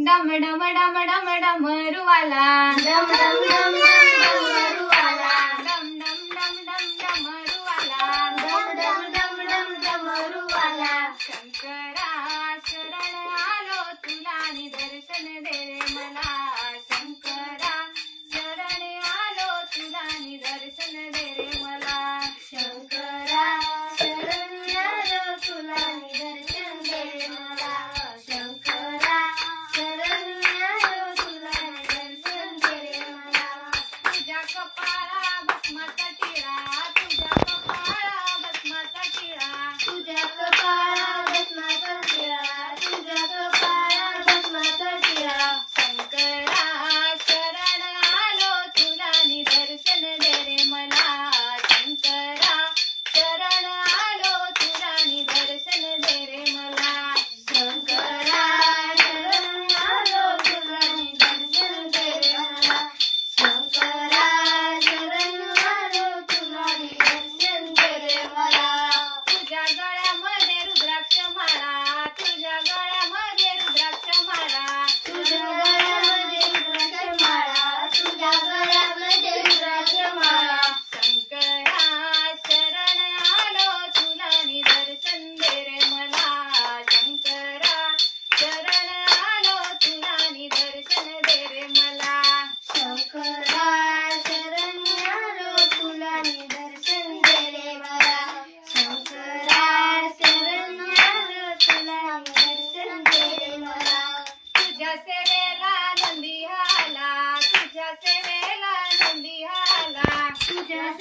डम डम डम डम डमरुवाला डम डम डम डम डमरुवाला डम डम डम डम डमरुवाला डम डम डम डम डमरुवाला शंकरा शरण आलो तुला नि दर्शन दे रे मला शंकरा शरण आलो तुला नि दर्शन दे रे मला शंकरा शरण आलो तुला निदर्शन दे रे मला शंकरा शरण आलो तुला निदर्शन दे रे मला तुझ्या कपाळा भस्माचा टिळा तुझ्या कपाळा भस्माचा टिळा तुझ्या कपाळा भस्माचा टिळा तुझ्या कपाळा भस्माचा टिळा शंकरा शरण आलो तुला नि दर्शन दे रे मला शंकरा शरण आलो तुला नि दर्शन दे रे मला शंकरा शरण आलो तुला निदर्शन दे रे मला शंकरा शरण आलो तुला निदर्शन दे रे मला तुझ्या गळ्यामध्ये रुद्राक्ष माळा तुझ्या गळ्यामध्ये रुद्राक्ष माळा तुझ्या गळ्यामध्ये रुद्राक्ष माळा तुझ्या गळ्यामध्ये रुद्राक्ष माळा शंकरा शरण आलो तुला नि दर्शन दे रे मला शंकरा शरण आलो तुला नि दर्शन दे रे मला शंकरा शरण आलो तुला निदर्शन दे रे मला शंकरा शरण आलो तुला निदर्शन दे रे मला तुझ्या सेवेला नंदी आला तुझ्या सेवेला नंदी आला तुझ्या